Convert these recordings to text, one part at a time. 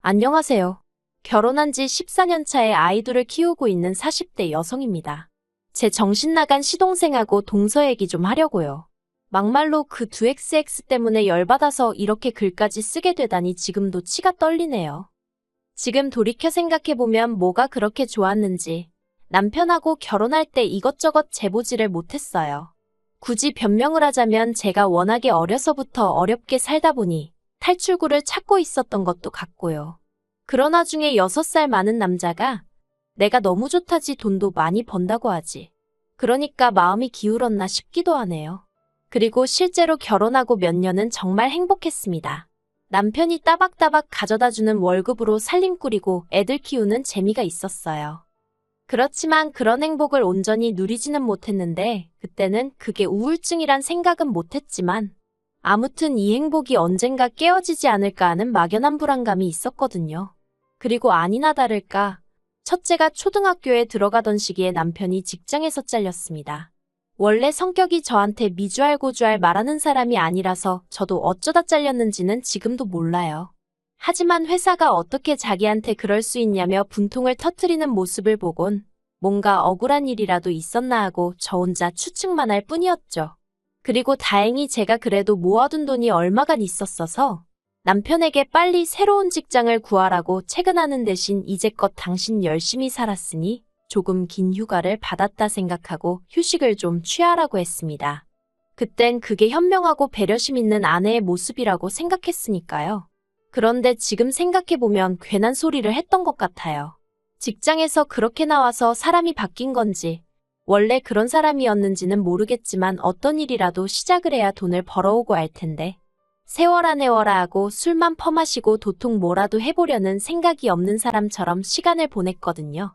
안녕하세요. 결혼한 지 14년 차에 아이들을 키우고 있는 40대 여성입니다. 제 정신 나간 시동생하고 동서 얘기 좀 하려고요. 막말로 그 두 XX 때문에 열받아서 이렇게 글까지 쓰게 되다니 지금도 치가 떨리네요. 지금 돌이켜 생각해보면 뭐가 그렇게 좋았는지 남편하고 결혼할 때 이것저것 재보지를 못했어요. 굳이 변명을 하자면 제가 워낙에 어려서부터 어렵게 살다 보니 탈출구를 찾고 있었던 것도 같고요. 그러나 중에 6살 많은 남자가 내가 너무 좋다지 돈도 많이 번다고 하지. 그러니까 마음이 기울었나 싶기도 하네요. 그리고 실제로 결혼하고 몇 년은 정말 행복했습니다. 남편이 따박따박 가져다주는 월급으로 살림 꾸리고 애들 키우는 재미가 있었어요. 그렇지만 그런 행복을 온전히 누리지는 못했는데 그때는 그게 우울증이란 생각은 못했지만 아무튼 이 행복이 언젠가 깨어지지 않을까 하는 막연한 불안감이 있었거든요. 그리고 아니나 다를까 첫째가 초등학교에 들어가던 시기에 남편이 직장에서 잘렸습니다. 원래 성격이 저한테 미주알고주알 말하는 사람이 아니라서 저도 어쩌다 잘렸는지는 지금도 몰라요. 하지만 회사가 어떻게 자기한테 그럴 수 있냐며 분통을 터뜨리는 모습을 보곤 뭔가 억울한 일이라도 있었나 하고 저 혼자 추측만 할 뿐이었죠. 그리고 다행히 제가 그래도 모아둔 돈이 얼마간 있었어서 남편에게 빨리 새로운 직장을 구하라고 채근하는 대신 이제껏 당신 열심히 살았으니 조금 긴 휴가를 받았다 생각하고 휴식을 좀 취하라고 했습니다. 그땐 그게 현명하고 배려심 있는 아내의 모습이라고 생각했으니까요. 그런데 지금 생각해보면 괜한 소리를 했던 것 같아요. 직장에서 그렇게 나와서 사람이 바뀐 건지 원래 그런 사람이었는지는 모르겠지만 어떤 일이라도 시작을 해야 돈을 벌어오고 할 텐데 세워라 내워라 하고 술만 퍼마시고 도통 뭐라도 해보려는 생각이 없는 사람처럼 시간을 보냈거든요.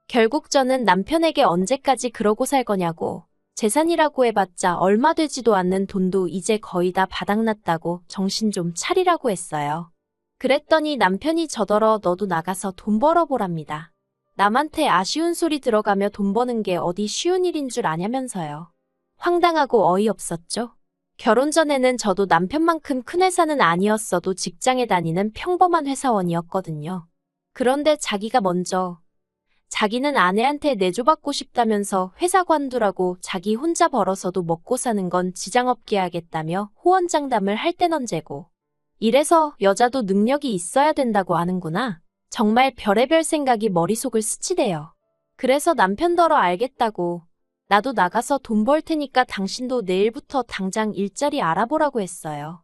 결국 저는 남편에게 언제까지 그러고 살 거냐고 재산이라고 해봤자 얼마 되지도 않는 돈도 이제 거의 다 바닥났다고 정신 좀 차리라고 했어요. 그랬더니 남편이 저더러 너도 나가서 돈 벌어보랍니다. 남한테 아쉬운 소리 들어가며 돈 버는 게 어디 쉬운 일인 줄 아냐면서요. 황당하고 어이없었죠. 결혼 전에는 저도 남편만큼 큰 회사는 아니었어도 직장에 다니는 평범한 회사원이었거든요. 그런데 자기가 먼저 자기는 아내한테 내조받고 싶다면서 회사 관두라고 자기 혼자 벌어서도 먹고 사는 건 지장 없게 하겠다며 호언장담을 할 땐 언제고. 이래서 여자도 능력이 있어야 된다고 하는구나. 정말 별의별 생각이 머릿속을 스치대요. 그래서 남편더러 알겠다고 나도 나가서 돈 벌 테니까 당신도 내일부터 당장 일자리 알아보라고 했어요.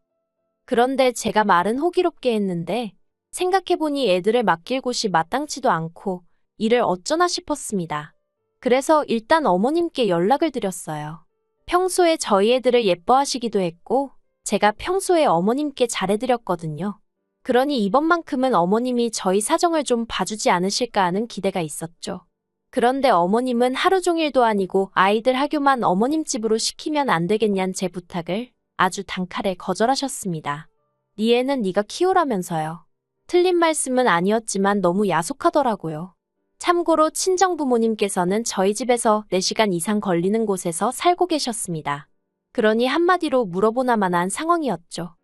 그런데 제가 말은 호기롭게 했는데 생각해보니 애들을 맡길 곳이 마땅치도 않고 일을 어쩌나 싶었습니다. 그래서 일단 어머님께 연락을 드렸어요. 평소에 저희 애들을 예뻐하시기도 했고 제가 평소에 어머님께 잘해드렸거든요. 그러니 이번만큼은 어머님이 저희 사정을 좀 봐주지 않으실까 하는 기대가 있었죠. 그런데 어머님은 하루 종일도 아니고 아이들 학교만 어머님 집으로 시키면 안 되겠냔 제 부탁을 아주 단칼에 거절하셨습니다. 네 애는 네가 키우라면서요. 틀린 말씀은 아니었지만 너무 야속하더라고요. 참고로 친정부모님께서는 저희 집에서 4시간 이상 걸리는 곳에서 살고 계셨습니다. 그러니 한마디로 물어보나마난 상황이었죠.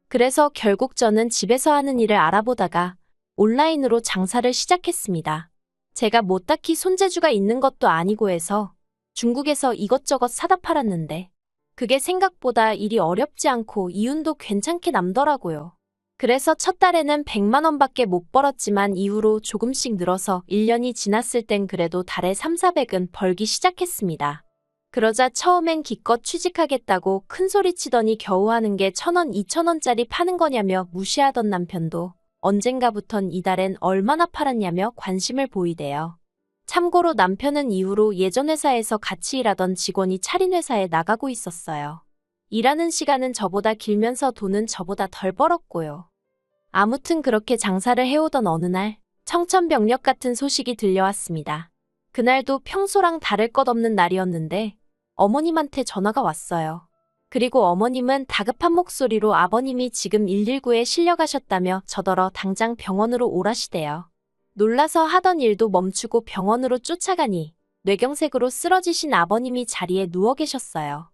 그래서 결국 저는 집에서 하는 일을 알아보다가 온라인으로 장사를 시작했습니다. 제가 뭐 딱히 손재주가 있는 것도 아니고 해서 중국에서 이것저것 사다 팔았는데 그게 생각보다 일이 어렵지 않고 이윤도 괜찮게 남더라고요. 그래서 첫 달에는 100만 원밖에 못 벌었지만 이후로 조금씩 늘어서 1년이 지났을 땐 그래도 달에 3, 400은 벌기 시작했습니다. 그러자 처음엔 기껏 취직하겠다고 큰소리 치더니 겨우 하는 게 1,000원, 2,000원짜리 파는 거냐며 무시하던 남편도 언젠가부턴 이달엔 얼마나 팔았냐며 관심을 보이대요. 참고로 남편은 이후로 예전 회사에서 같이 일하던 직원이 차린 회사에 나가고 있었어요. 일하는 시간은 저보다 길면서 돈은 저보다 덜 벌었고요. 아무튼 그렇게 장사를 해오던 어느 날 청천벽력 같은 소식이 들려왔습니다. 그날도 평소랑 다를 것 없는 날이었는데 어머님한테 전화가 왔어요. 그리고 어머님은 다급한 목소리로 아버님이 지금 119에 실려가셨다며 저더러 당장 병원으로 오라시대요. 놀라서 하던 일도 멈추고 병원으로 쫓아가니 뇌경색으로 쓰러지신 아버님이 자리에 누워 계셨어요.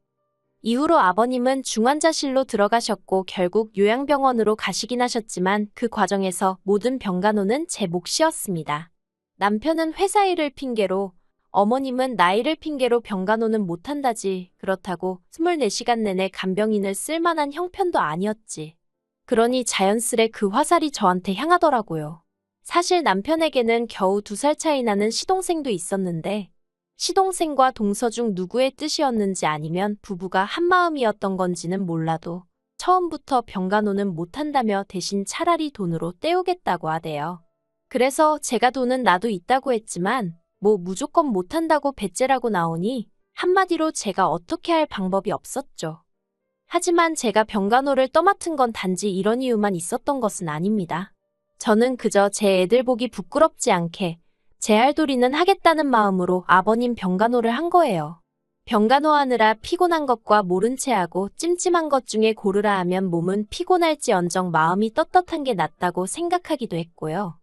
이후로 아버님은 중환자실로 들어가셨고 결국 요양병원으로 가시긴 하셨지만 그 과정에서 모든 병간호는 제 몫이었습니다. 남편은 회사 일을 핑계로, 어머님은 나이를 핑계로 병간호는 못한다지. 그렇다고 24시간 내내 간병인을 쓸만한 형편도 아니었지. 그러니 자연스레 그 화살이 저한테 향하더라고요. 사실 남편에게는 겨우 2살 차이 나는 시동생도 있었는데 시동생과 동서 중 누구의 뜻이었는지 아니면 부부가 한마음이었던 건지는 몰라도 처음부터 병간호는 못한다며 대신 차라리 돈으로 때우겠다고 하대요. 그래서 제가 돈은 나도 있다고 했지만 뭐 무조건 못한다고 배째라고 나오니 한마디로 제가 어떻게 할 방법이 없었죠. 하지만 제가 병간호를 떠맡은 건 단지 이런 이유만 있었던 것은 아닙니다. 저는 그저 제 애들 보기 부끄럽지 않게 제 할 도리는 하겠다는 마음으로 아버님 병간호를 한 거예요. 병간호 하느라 피곤한 것과 모른 채 하고 찜찜한 것 중에 고르라 하면 몸은 피곤할지언정 마음이 떳떳한 게 낫다고 생각하기도 했고요.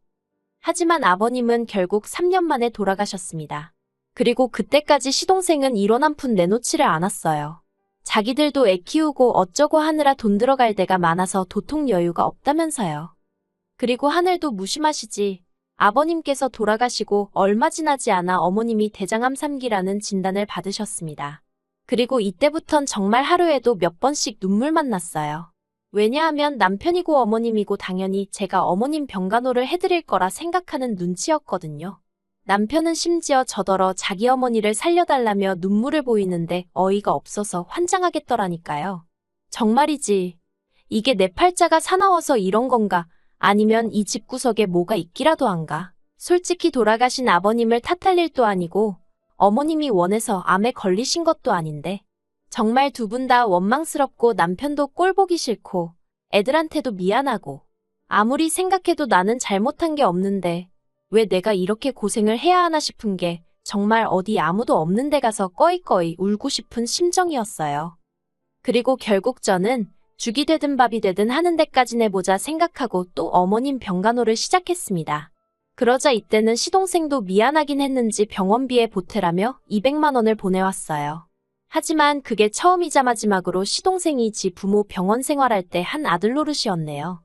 하지만 아버님은 결국 3년 만에 돌아가셨습니다. 그리고 그때까지 시동생은 이론 한 푼 내놓지를 않았어요. 자기들도 애 키우고 어쩌고 하느라 돈 들어갈 데가 많아서 도통 여유가 없다면서요. 그리고 하늘도 무심하시지. 아버님께서 돌아가시고 얼마 지나지 않아 어머님이 대장암 3기라는 진단을 받으셨습니다. 그리고 이때부턴 정말 하루에도 몇 번씩 눈물만 났어요. 왜냐하면 남편이고 어머님이고 당연히 제가 어머님 병간호를 해드릴 거라 생각하는 눈치였거든요. 남편은 심지어 저더러 자기 어머니를 살려달라며 눈물을 보이는데 어이가 없어서 환장하겠더라니까요. 정말이지. 이게 내 팔자가 사나워서 이런 건가? 아니면 이 집구석에 뭐가 있기라도 한가? 솔직히 돌아가신 아버님을 탓할 일도 아니고 어머님이 원해서 암에 걸리신 것도 아닌데 정말 두 분 다 원망스럽고 남편도 꼴 보기 싫고 애들한테도 미안하고 아무리 생각해도 나는 잘못한 게 없는데 왜 내가 이렇게 고생을 해야 하나 싶은 게 정말 어디 아무도 없는 데 가서 꺼이꺼이 울고 싶은 심정이었어요. 그리고 결국 저는 죽이 되든 밥이 되든 하는 데까지 내보자 생각하고 또 어머님 병간호를 시작했습니다. 그러자 이때는 시동생도 미안하긴 했는지 병원비에 보태라며 200만 원을 보내왔어요. 하지만 그게 처음이자 마지막으로 시동생이 지 부모 병원 생활할 때 한 아들 노릇이었네요.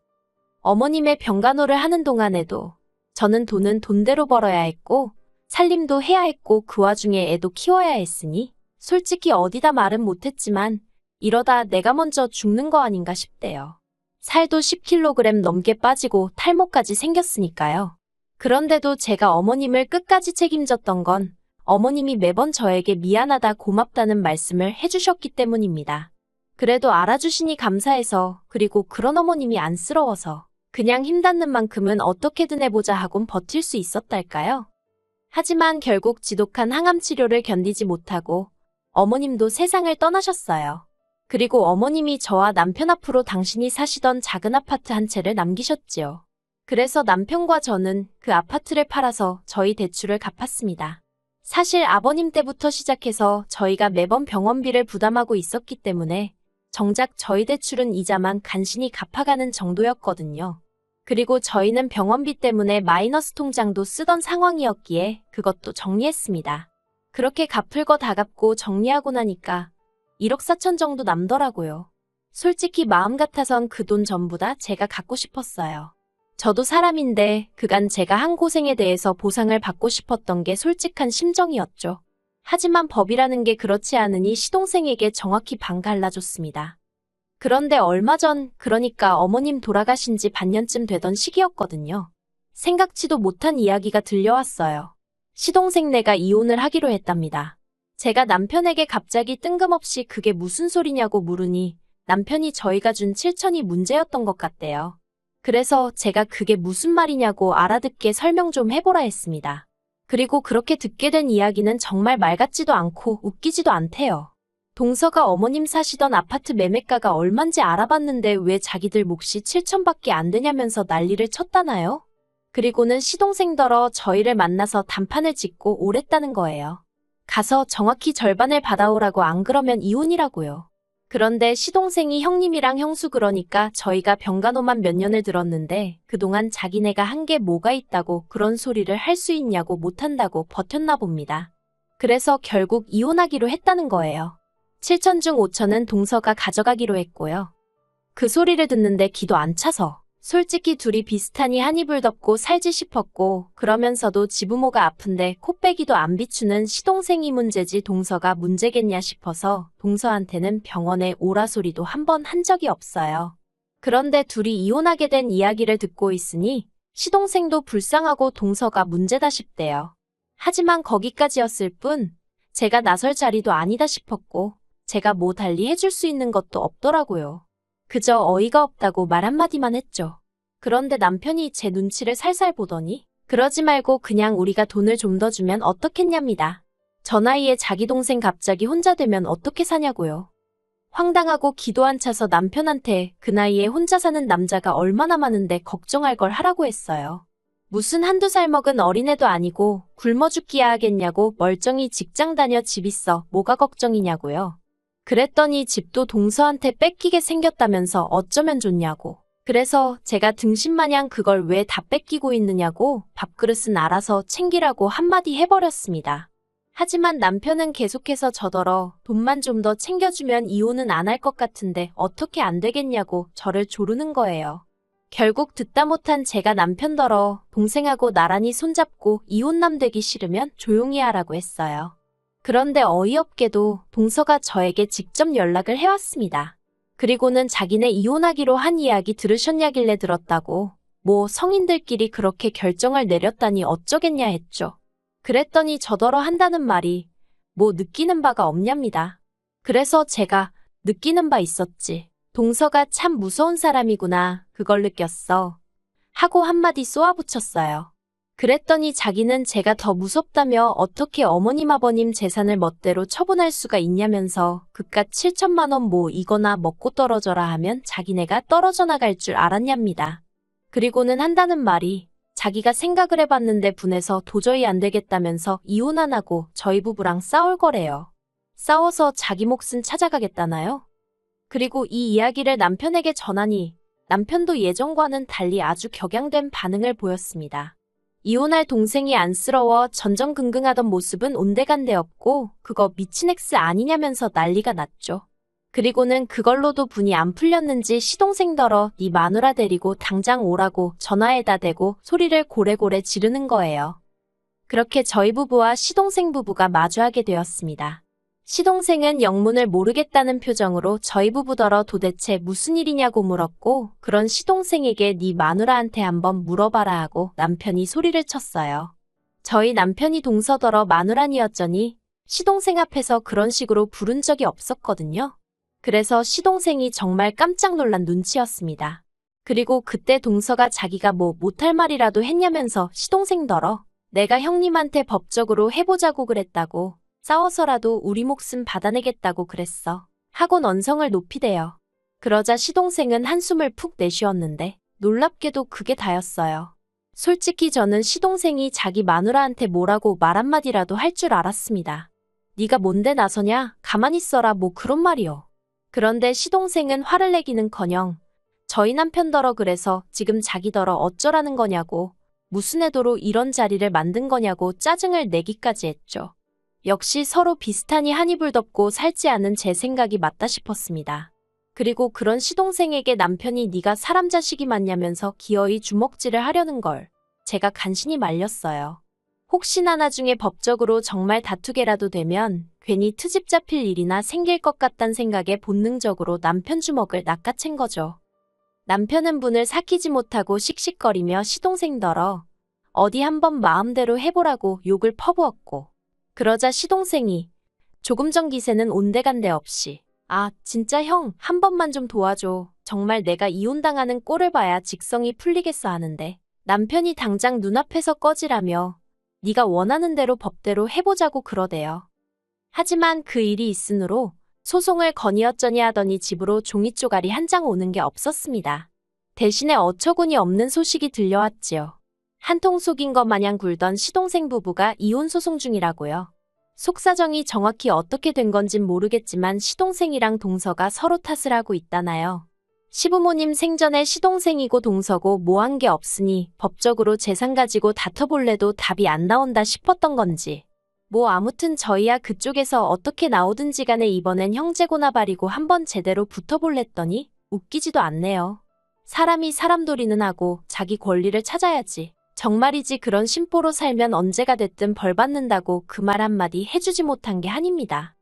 어머님의 병간호를 하는 동안에도 저는 돈은 돈대로 벌어야 했고 살림도 해야 했고 그 와중에 애도 키워야 했으니 솔직히 어디다 말은 못했지만 이러다 내가 먼저 죽는 거 아닌가 싶대요. 살도 10kg 넘게 빠지고 탈모까지 생겼으니까요. 그런데도 제가 어머님을 끝까지 책임졌던 건 어머님이 매번 저에게 미안하다 고맙다는 말씀을 해주셨기 때문입니다. 그래도 알아주시니 감사해서 그리고 그런 어머님이 안쓰러워서 그냥 힘닿는 만큼은 어떻게든 해보자 하곤 버틸 수 있었달까요? 하지만 결국 지독한 항암 치료를 견디지 못하고 어머님도 세상을 떠나셨어요. 그리고 어머님이 저와 남편 앞으로 당신이 사시던 작은 아파트 한 채를 남기셨지요. 그래서 남편과 저는 그 아파트를 팔아서 저희 대출을 갚았습니다. 사실 아버님 때부터 시작해서 저희가 매번 병원비를 부담하고 있었기 때문에 정작 저희 대출은 이자만 간신히 갚아가는 정도였거든요. 그리고 저희는 병원비 때문에 마이너스 통장도 쓰던 상황이었기에 그것도 정리했습니다. 그렇게 갚을 거 다 갚고 정리하고 나니까 1억 4천 정도 남더라고요. 솔직히 마음 같아선 그 돈 전부 다 제가 갖고 싶었어요. 저도 사람인데 그간 제가 한 고생에 대해서 보상을 받고 싶었던 게 솔직한 심정이었죠. 하지만 법이라는 게 그렇지 않으니 시동생에게 정확히 반 갈라줬습니다. 그런데 얼마 전, 그러니까 어머님 돌아가신 지 반년쯤 되던 시기였거든요. 생각지도 못한 이야기가 들려왔어요. 시동생네가 이혼을 하기로 했답니다. 제가 남편에게 갑자기 뜬금없이 그게 무슨 소리냐고 물으니 남편이 저희가 준 7천이 문제였던 것 같대요. 그래서 제가 그게 무슨 말이냐고 알아듣게 설명 좀 해보라 했습니다. 그리고 그렇게 듣게 된 이야기는 정말 말 같지도 않고 웃기지도 않대요. 동서가 어머님 사시던 아파트 매매가가 얼만지 알아봤는데 왜 자기들 몫이 7천밖에 안 되냐면서 난리를 쳤다나요? 그리고는 시동생더러 저희를 만나서 단판을 짓고 오랬다는 거예요. 가서 정확히 절반을 받아오라고 안 그러면 이혼이라고요. 그런데 시동생이 형님이랑 형수 그러니까 저희가 병간호만 몇 년을 들었는데 그동안 자기네가 한 게 뭐가 있다고 그런 소리를 할 수 있냐고 못한다고 버텼나 봅니다. 그래서 결국 이혼하기로 했다는 거예요. 7천 중 5천은 동서가 가져가기로 했고요. 그 소리를 듣는데 기도 안 차서 솔직히 둘이 비슷하니 한 이불 덮고 살지 싶었고 그러면서도 지부모가 아픈데 코빼기도 안 비추는 시동생이 문제지 동서가 문제겠냐 싶어서 동서한테는 병원에 오라 소리도 한 번 한 적이 없어요. 그런데 둘이 이혼하게 된 이야기를 듣고 있으니 시동생도 불쌍하고 동서가 문제다 싶대요. 하지만 거기까지였을 뿐 제가 나설 자리도 아니다 싶었고 제가 뭐 달리 해줄 수 있는 것도 없더라고요. 그저 어이가 없다고 말 한마디만 했죠. 그런데 남편이 제 눈치를 살살 보더니 그러지 말고 그냥 우리가 돈을 좀 더 주면 어떻겠냐입니다. 저 나이에 자기 동생 갑자기 혼자 되면 어떻게 사냐고요. 황당하고 기도 안 차서 남편한테 그 나이에 혼자 사는 남자가 얼마나 많은데 걱정할 걸 하라고 했어요. 무슨 한두 살 먹은 어린애도 아니고 굶어 죽기야 하겠냐고 멀쩡히 직장 다녀 집 있어 뭐가 걱정이냐고요. 그랬더니 집도 동서한테 뺏기게 생겼다면서 어쩌면 좋냐고. 그래서 제가 등신마냥 그걸 왜 다 뺏기고 있느냐고 밥그릇은 알아서 챙기라고 한마디 해버렸습니다. 하지만 남편은 계속해서 저더러 돈만 좀 더 챙겨주면 이혼은 안 할 것 같은데 어떻게 안 되겠냐고 저를 조르는 거예요. 결국 듣다 못한 제가 남편더러 동생하고 나란히 손잡고 이혼남 되기 싫으면 조용히 하라고 했어요. 그런데 어이없게도 동서가 저에게 직접 연락을 해왔습니다. 그리고는 자기네 이혼하기로 한 이야기 들으셨냐길래 들었다고 뭐 성인들끼리 그렇게 결정을 내렸다니 어쩌겠냐 했죠. 그랬더니 저더러 한다는 말이 뭐 느끼는 바가 없냐입니다. 그래서 제가 느끼는 바 있었지. 동서가 참 무서운 사람이구나. 그걸 느꼈어. 하고 한마디 쏘아붙였어요. 그랬더니 자기는 제가 더 무섭다며 어떻게 어머님 아버님 재산을 멋대로 처분할 수가 있냐면서 그깟 7천만 원 뭐 이거나 먹고 떨어져라 하면 자기네가 떨어져 나갈 줄 알았냐입니다. 그리고는 한다는 말이 자기가 생각을 해봤는데 분해서 도저히 안 되겠다면서 이혼 안 하고 저희 부부랑 싸울 거래요. 싸워서 자기 몫은 찾아가겠다나요? 그리고 이 이야기를 남편에게 전하니 남편도 예전과는 달리 아주 격양된 반응을 보였습니다. 이혼할 동생이 안쓰러워 전전긍긍하던 모습은 온데간데 없고 그거 미친 X 아니냐면서 난리가 났죠. 그리고는 그걸로도 분이 안 풀렸는지 시동생더러 네 마누라 데리고 당장 오라고 전화에다 대고 소리를 고래고래 지르는 거예요. 그렇게 저희 부부와 시동생 부부가 마주하게 되었습니다. 시동생은 영문을 모르겠다는 표정으로 저희 부부더러 도대체 무슨 일이냐고 물었고 그런 시동생에게 네 마누라한테 한번 물어봐라 하고 남편이 소리를 쳤어요. 저희 남편이 동서더러 마누라니였더니 시동생 앞에서 그런 식으로 부른 적이 없었거든요. 그래서 시동생이 정말 깜짝 놀란 눈치였습니다. 그리고 그때 동서가 자기가 뭐 못할 말이라도 했냐면서 시동생더러 내가 형님한테 법적으로 해보자고 그랬다고 싸워서라도 우리 목숨 받아내겠다고 그랬어. 하곤 언성을 높이대요. 그러자 시동생은 한숨을 푹 내쉬었는데 놀랍게도 그게 다였어요. 솔직히 저는 시동생이 자기 마누라한테 뭐라고 말 한마디라도 할 줄 알았습니다. 네가 뭔데 나서냐? 가만히 있어라 뭐 그런 말이요. 그런데 시동생은 화를 내기는커녕 저희 남편더러 그래서 지금 자기더러 어쩌라는 거냐고 무슨 애도로 이런 자리를 만든 거냐고 짜증을 내기까지 했죠. 역시 서로 비슷하니 한 이불 덮고 살지 않은 제 생각이 맞다 싶었습니다. 그리고 그런 시동생에게 남편이 네가 사람 자식이 맞냐면서 기어이 주먹질을 하려는 걸 제가 간신히 말렸어요. 혹시나 나중에 법적으로 정말 다투게라도 되면 괜히 트집 잡힐 일이나 생길 것 같단 생각에 본능적으로 남편 주먹을 낚아챈 거죠. 남편은 분을 삭히지 못하고 씩씩거리며 시동생더러 어디 한번 마음대로 해보라고 욕을 퍼부었고 그러자 시동생이 조금 전 기세는 온데간데 없이 아 진짜 형 한 번만 좀 도와줘. 정말 내가 이혼당하는 꼴을 봐야 직성이 풀리겠어 하는데 남편이 당장 눈앞에서 꺼지라며 네가 원하는 대로 법대로 해보자고 그러대요. 하지만 그 일이 있으므로 소송을 건의어쩌니 하더니 집으로 종이 쪼가리 한 장 오는 게 없었습니다. 대신에 어처구니 없는 소식이 들려왔지요. 한통 속인 것 마냥 굴던 시동생 부부가 이혼 소송 중이라고요. 속사정이 정확히 어떻게 된 건진 모르겠지만 시동생이랑 동서가 서로 탓을 하고 있다나요. 시부모님 생전에 시동생이고 동서고 뭐 한 게 없으니 법적으로 재산 가지고 다퉈볼래도 답이 안 나온다 싶었던 건지 뭐 아무튼 저희야 그쪽에서 어떻게 나오든지 간에 이번엔 형제고나 바리고 한번 제대로 붙어볼랬더니 웃기지도 않네요. 사람이 사람돌이는 하고 자기 권리를 찾아야지. 정말이지 그런 심보로 살면 언제가 됐든 벌 받는다고 그 말 한마디 해주지 못한 게 한입니다.